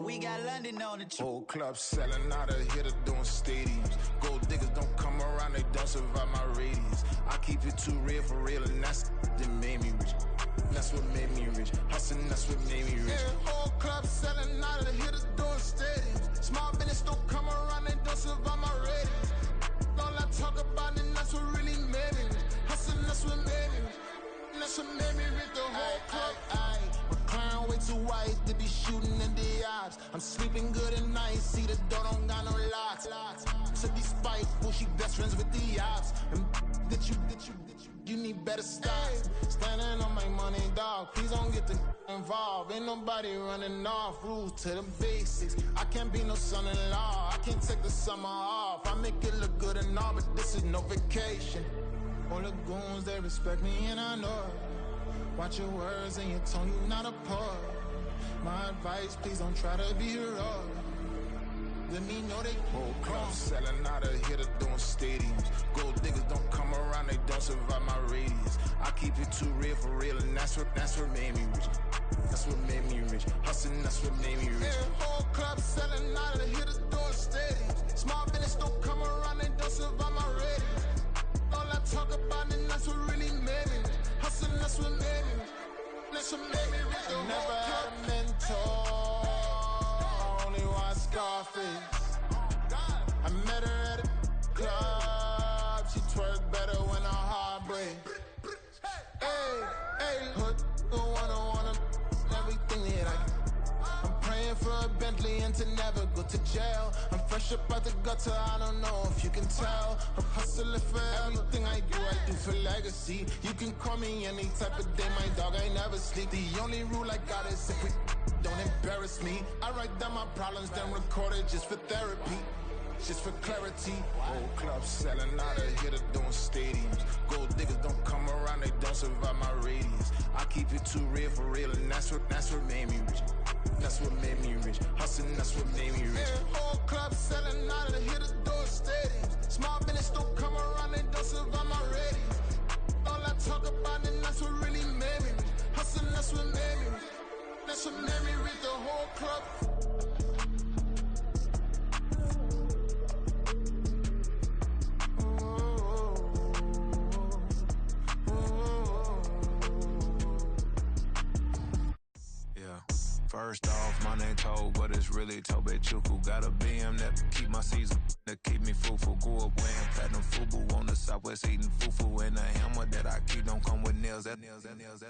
We got London on the Whole club selling out of here to doing stadiums. Gold diggers don't come around, they don't survive my radius. I keep it too real for real, and that's that made me rich. That's what made me rich. Hustling, that's what made me rich. Yeah, whole club selling out of here to doing stadiums. Small business don't come around, they don't survive my radius. All I talk about, and that's what really made me rich. Hustling, that's what made me rich. That's what made me rich. The whole club. McLaren way too wise to be shooting in the odds. I'm sleeping good at night, see the door don't got no locks. To be spiteful, she best friends with the ops. And you need better stop. Standing on my money, dog. Please don't get involved. Ain't nobody running off. Rules to the basics. I can't be no son-in-law. I can't take the summer off. I make it look good and all, but this is no vacation. All the goons, they respect me and I know it. Watch your words and your tone, you not a poet. My advice, please don't try to be heroic. Let me know they whole club selling out of here to doing stadiums. Gold diggers don't come around, they don't survive my radius. I keep it too real for real, and that's what made me rich. That's what made me rich. Hustling, that's what made me rich. Yeah, whole club selling out of here to doing stadiums. Small business don't come around, they don't survive my radius. All I talk about, and that's what really made me rich. Hustling, that's what made me rich. That's what made me rich. I never had a mentor. I only watch Scarface. I met her at a club. She twerked better when I Hood, wanna everything that I can. I'm praying for a Bentley and to never go to jail. I'm fresh up out the gutter, I don't know if you can tell. I'm hustling for everything I do for legacy. You can call me any type of day, my dog, I never sleep. The only rule I got is if we don't embarrass me. I write down my problems, then record it just for therapy. Just for clarity. Whole club selling out of here to doing stadiums. Gold diggers don't come around, they don't survive my radius. I keep it too real for real, and that's what made me rich. That's what made me rich. Hustling, that's what made me rich. Yeah, whole club selling out of here to doing stadiums. Small business don't come around, they don't survive my radius. All I talk about, and that's what really made me rich. Hustling, that's what made me rich. That's what made me rich, the whole club. First off, my name Tobe, but it's really Tobe Chuku. Got a BM that keep my season, that keep me fruitful. Grew up wearing platinum FUBU on the Southwest, eating fufu. And the hammer that I keep don't come with nails.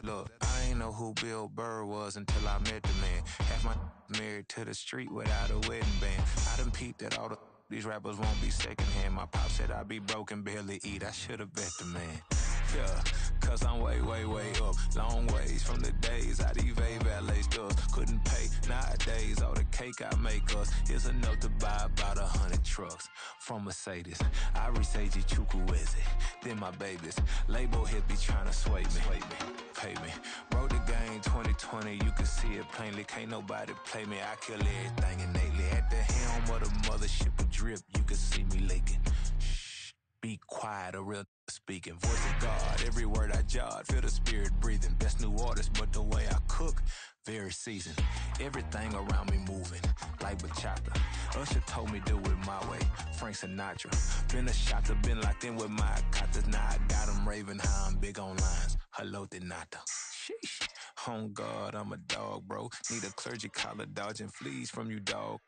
Look, I ain't know who Bill Burr was until I met the man. Half my married to the street without a wedding band. I done peeped that all these rappers won't be secondhand. My pop said I'd be broken, barely eat. I should've bet the man. Yeah, cause I'm way up. Long ways from the days I evade valet stores. Couldn't pay nowadays. All the cake I make us is enough to buy about 100 trucks from Mercedes. I research Chukwueze, then my babies. Label head be trying to sway me. Pay me. Wrote the game 2020, you can see it plainly. Can't nobody play me. I kill everything innately. At the helm of the mothership of drip, you can see me leaking. Shh, be quiet, a real speaking. Voice of God, every word I jot. Feel the spirit breathing. Best new artist, but the way I cook, very seasoned. Everything around me moving, like bachata. Usher told me do it my way. Frank Sinatra. Been a shotter, been locked in with my katas. Now I got them raving how I'm big on lines. Hello, Denata. Sheesh. On God, I'm a dog, bro. Need a clergy collar, dodging fleas from you, dog.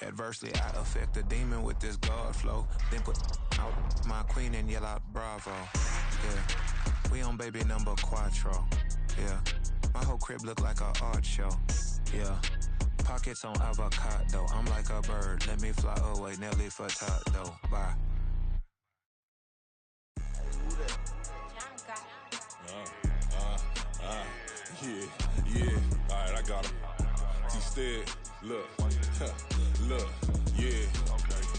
Adversely, I affect a demon with this God flow. Then put out my queen and yell out bravo. Yeah, we on baby number quattro. Yeah, my whole crib look like a art show. Yeah, pockets on avocado. I'm like a bird, let me fly away. Nelly Furtado, bye. Yeah, alright, I got him. T-Stead, look, yeah.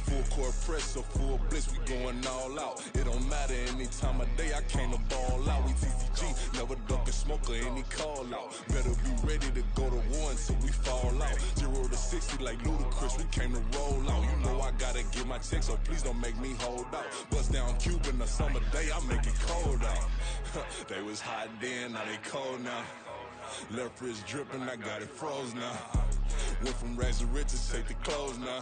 Full court press or full blitz, we going all out. It don't matter any time of day, I came to ball out. We TCG, never duck a smoker, any call out. Better be ready to go to war until we fall out. 0 to 60 like Ludacris, we came to roll out. You know I gotta get my check, so please don't make me hold out. Bust down Cuban a summer day, I make it cold out. They was hot then, now they cold now. Left wrist dripping, I got it froze now. Went from rags to riches, take the clothes now.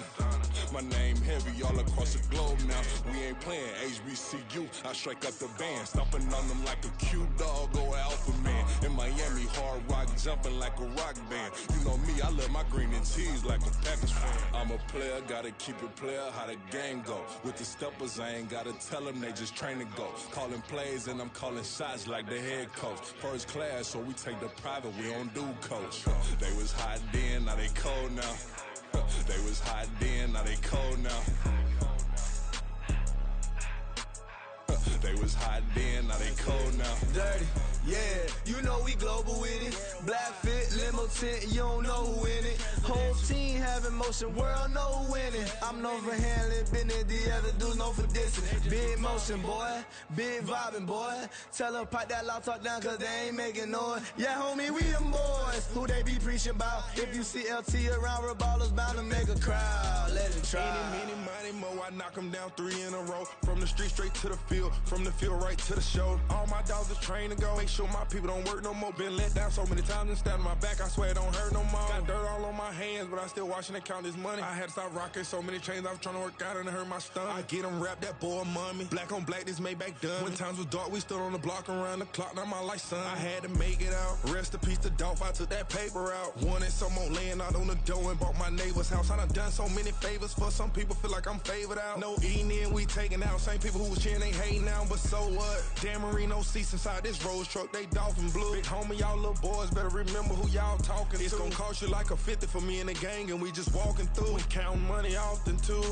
My name heavy all across the globe now. We ain't playing HBCU, I strike up the band. Stomping on them like a cute dog or alpha man. In Miami, hard rock jumping like a rock band. You know me, I love my green and cheese like a Packers fan. I'm a player, gotta keep it player, how the game go. With the steppers, I ain't gotta tell them, they just train to go. Calling plays and I'm calling shots like the head coach. First class, so we take the private, we don't do coach. They was hot then, now they cold now. They was hot then, now they cold now. They was hot then, now they cold now. Dirty, yeah, you know we global with it. Black fit, limo tint, you don't know who in it. Whole team having motion, world know who winning. I'm known for handling business, the other dudes known for dissing. Big motion, boy, big vibing, boy. Tell them pipe that loud talk down, cause they ain't making noise. Yeah, homie, we them boys, who they be preaching about. If you see LT around, Reballer's bound to make a crowd. Let it try. Eeny, meeny, miny, mo, I knock them down 3 in a row. From the street straight to the field, from the field right to the show. All my dogs is trained to go. Make sure my people don't work no more. Been let down so many times and stabbed in my back. I swear it don't hurt no more. Got dirt all on my hands, but I still watching and count this money. I had to stop rocking so many chains. I was trying to work out and it hurt my stomach. I get them wrapped, that boy mommy. Black on black, this Maybach done. When times was dark, we stood on the block around the clock. Now my life, son. I had to make it out. Rest in peace to Dolph. I took that paper out. Wanted some more laying out on the dough and bought my neighbor's house. I done so many favors for some people. Feel like I'm favored out. No eating in, we taking out. Same people who was cheering, they hating now. But so what? Dan Marino seats inside this Rolls truck, they dolphin blue. Big homie, y'all little boys better remember who y'all talking to. It's gonna cost you like a 50 for me and the gang, and we just walking through. We counting money often too.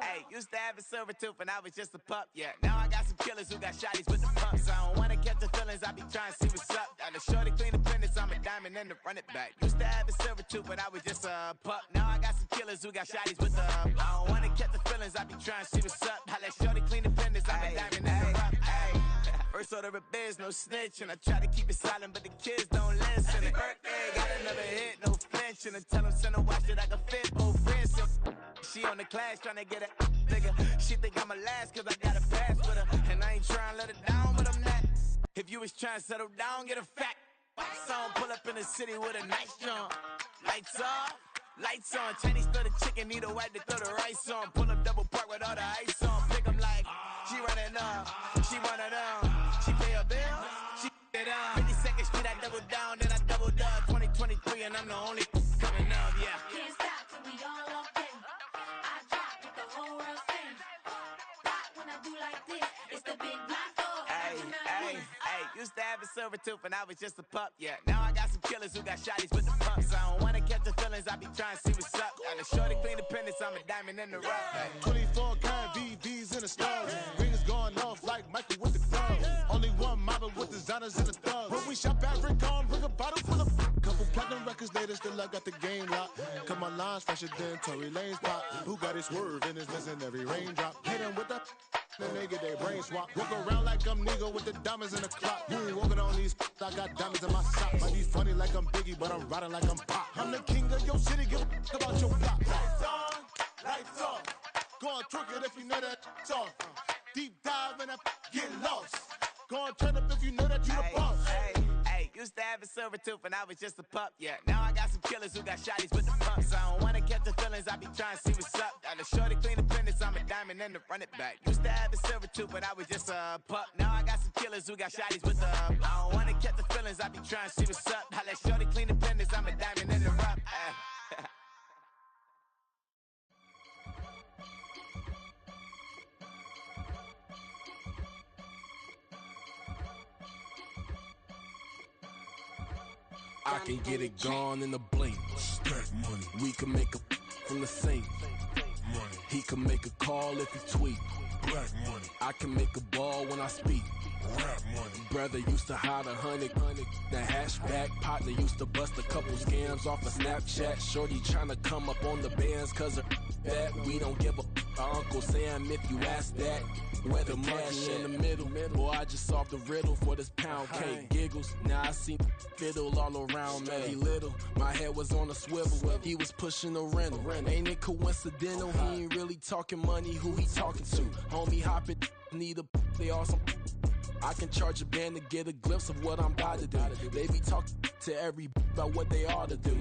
Hey, used to have a silver tooth when I was just a pup, yeah. Now I got some killers who got shotties with the pumps. I don't wanna catch the feelings, I be trying to see what's up. Got a shorty clean the pendants, I'm a diamond and to run it back. Used to have a silver tooth when I was just a pup. Now I got some killers who got shotties with the I don't wanna catch the feelings, I be trying to see what's up. I let shorty clean the pendants, I'm a diamond and to run it. First order of biz, no snitch, and I try to keep it silent, but the kids don't listen. And birthday, got another hit, no flinch, and I tell them send a watch that I can fit both wrists. She on the class tryna get a nigga. She think I'm a last cause I got a pass with her. And I ain't tryna let her down, but I'm not. If you was trying to settle down, get a fat song. Pull up in the city with a nice jump. Lights off, lights on. Chinese throw the chicken, need a wipe to throw the rice on. Pull up double park with all the ice on. Pick 'em like, she running up, she running up. She pay her bills, she it up. 52nd Street, I double down, then I doubled up. 2023 and I'm the only coming up, yeah. Can't stop till we all up in. I drop with the whole world sing. Rock when I do like this, it's the big black dog. Hey, used to have a silver tooth when I was just a pup, yeah. Now I got some killers who got shotties with the pumps. I don't wanna catch the feelings, I be trying to see what's up. Got a shorty clean the pendants, I'm a diamond in the rough. 24 karat VVs in the stars. Rings going off like Michael with the thugs. Only one mobbing with designers in the thugs. When we shop at Rincon, bring a bottle full of couple platinum records later, still I got the game locked. Cut my lines fresher than Tory Lane's pop. Who got his swerve and is missing every raindrop. Hit him with the then they get their brain swap. Walk around like I'm nigga with the diamonds in the clock. You ain't walking on these I got diamonds in my socks. Might be funny like I'm Biggie, but I'm riding like I'm Pop. I'm the king of your city, give a about your block. Lights on, lights off. Go on, twerk it if you know that it's off. Deep dive and get lost. Go on, turn up if you know that you the boss. Hey, used to have a silver tooth when I was just a pup, yeah. Now I got some killers who got shotties with the pumps. I don't wanna catch the feelings, I be trying to see what's up. Got a shorty clean the pendants, I'm a diamond and to run it back. Used to have a silver tooth when I was just a pup. Now I got some killers who got shotties with the I don't wanna catch the feelings, I be trying to see what's up. I let shorty clean the pendants, I'm a diamond and to run I can get it gone in a blink. Stack money. We can make a from the sink. Money. He can make a call if he tweet. Black money. I can make a ball when I speak. Rap money. Brother used to hide 100. The hashback partner used to bust a couple scams off of Snapchat. Shorty tryna come up on the bands cause of that. We don't give a Uncle Sam if you ask that. Where the money in the middle. Boy, I just solved the riddle for this pound cake. Giggles, now I see fiddle all around me. He little, my head was on a swivel. He was pushing a rental. Ain't it coincidental? He ain't really talking money, who he talking to? Homie hop it, need a they awesome. I can charge a band to get a glimpse of what I'm about to do. They be talking to every about what they ought to do.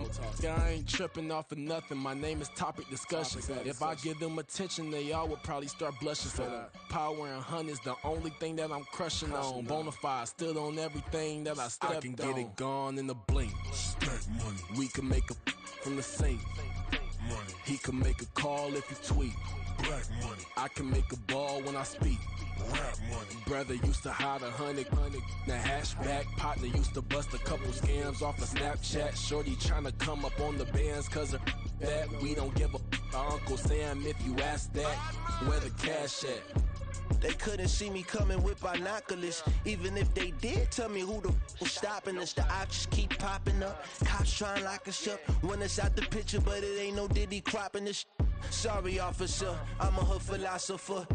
I ain't tripping off of nothing. My name is Topic Discussion. If I give them attention, they all would probably start blushing. So power and hunt is the only thing that I'm crushing on. Bonafide stood on everything that I stepped on. I can get it gone in a blink. Stack money. We can make a from the sink. Money. He can make a call if he tweet. Black money. I can make a ball when I speak. Rap money. Brother used to hide 100. The hashback partner used to bust a couple scams off of Snapchat. Shorty tryna come up on the bands cause of that. We don't give a Uncle Sam if you ask that. Where the cash at? They couldn't see me coming with binoculars. Even if they did tell me who the was stopping us, the options keep popping up. Cops trying to lock us up. Want us out the picture, but it ain't no Diddy cropping this. Sorry, officer, I'm a hood philosopher.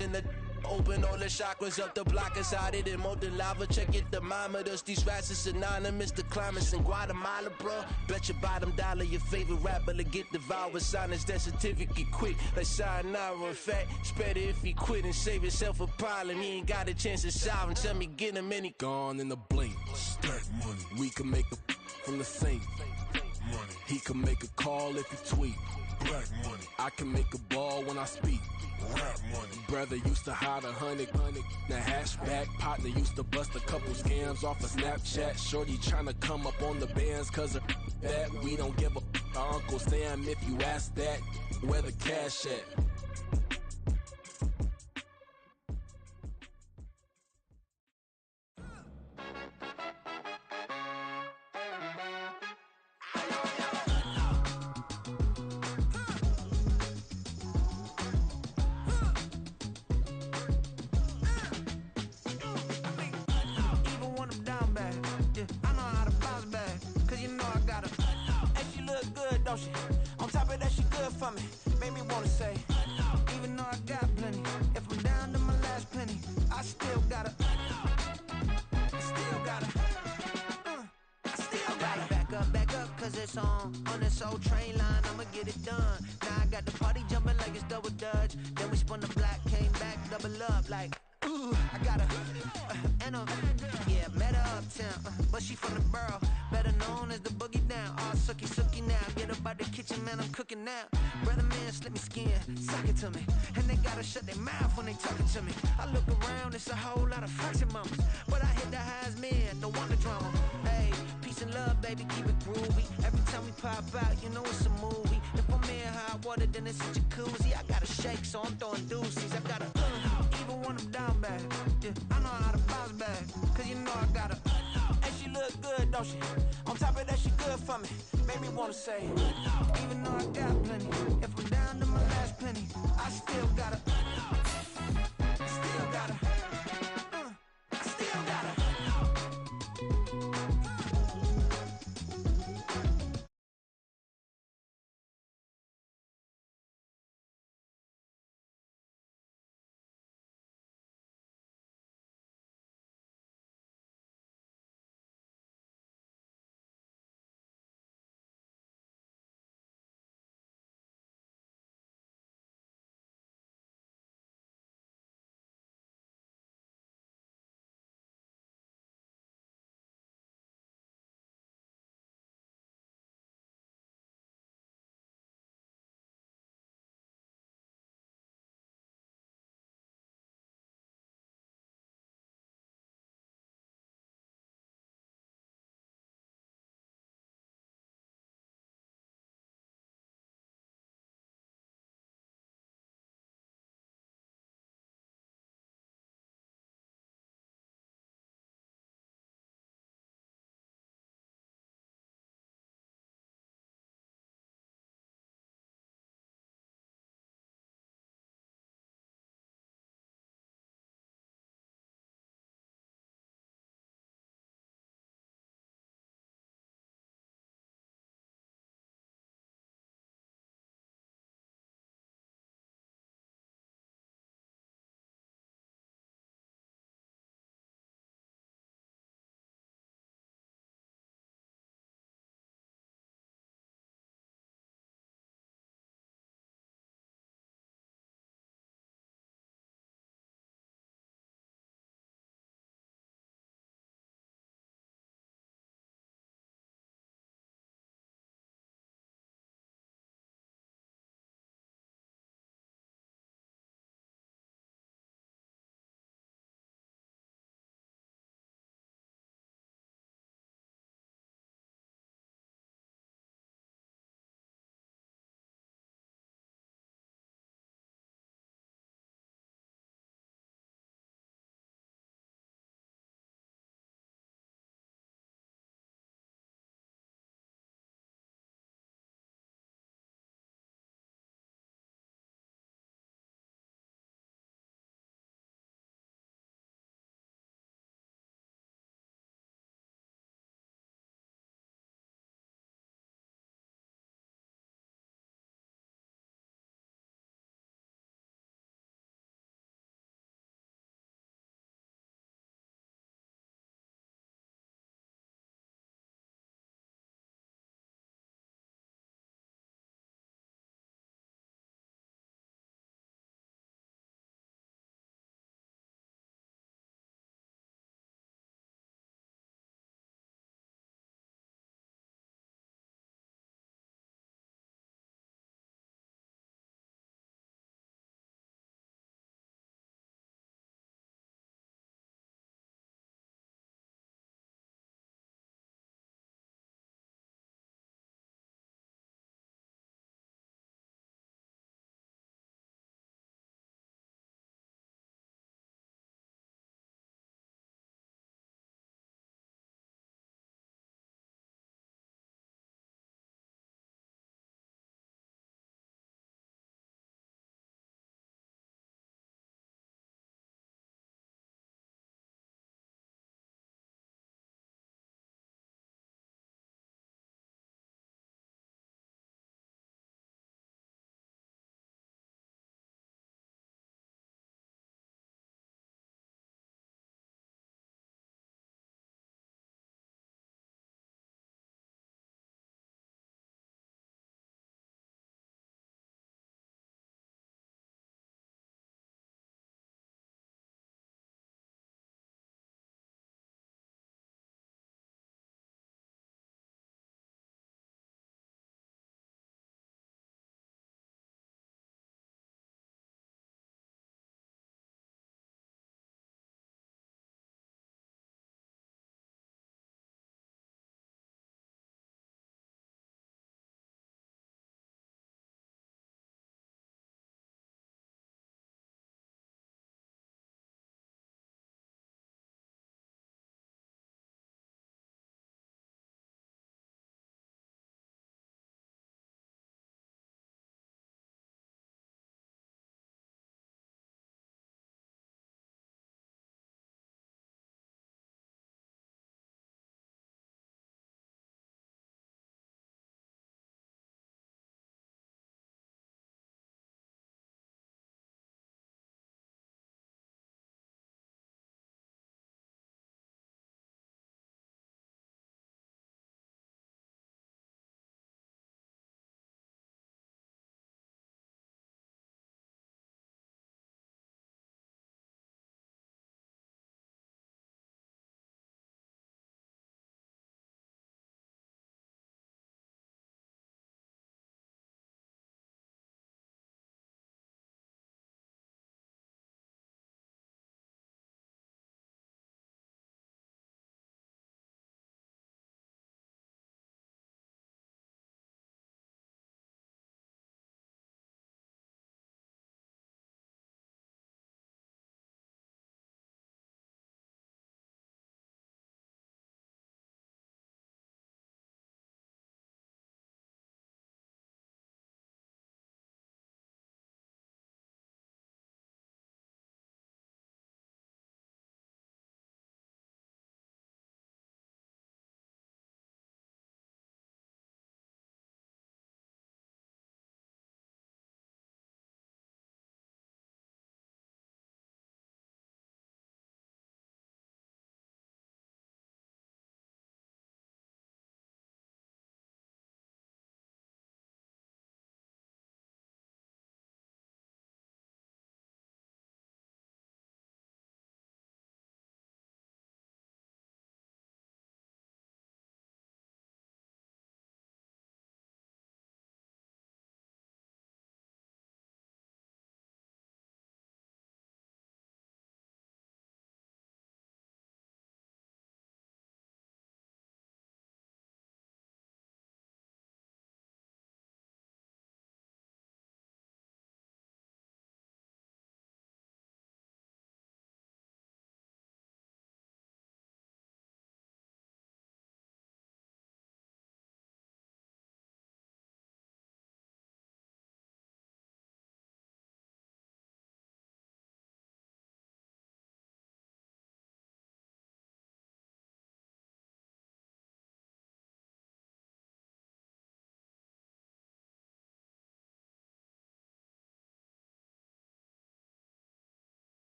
In the open all the chakras up the block inside it and molten lava. Check your thermometers. These rats is synonymous. The climates in Guatemala, bro. Bet your bottom dollar your favorite rapper to get devoured. Sign his death certificate quick. Like sayonara. In fact, it's better if he quit and save himself a problem. He ain't got a chance to solve and tell me get him any. Gone in a blink. Stack money. We can make a from the sink. Money. He can make a call if he tweet. Black money. I can make a ball when I speak. Rap money. Brother used to hide 100. The hatchback partner used to bust a couple scams off of Snapchat. Shorty tryna come up on the bands cause of that. We don't give a Uncle Sam if you ask that. Where the cash at? On top of that, she good for me. Made me wanna say, even though I got plenty, if I'm down to my last penny, I still gotta back up, cause it's on this old train line, I'ma get it done. Now I got the party jumping like it's double dutch. Then we spun the block, came back, double up like, ooh, I got a, and a, yeah, met her uptown, but she from the borough, better known as the boogie down. All sucky now, get up out the kitchen, man, I'm cooking now. Brother man, slip me skin, suck it to me, and they gotta shut their mouth when they talking to me. I look around, it's a whole lot of fraction mamas, but I hit the highs, man, don't want the drama. Hey, peace and love, baby, keep it groovy. Every time we pop out, you know it's a movie. If I'm in hot water, then it's a jacuzzi. I gotta shake, so I'm throwing deuces. I gotta, even when I'm down bad, yeah, I know how to bounce back, cause you know I gotta, and she look good, don't she? On top of that, she good for me. Made me wanna say, even though I got plenty, if I'm down to my last penny, I still gotta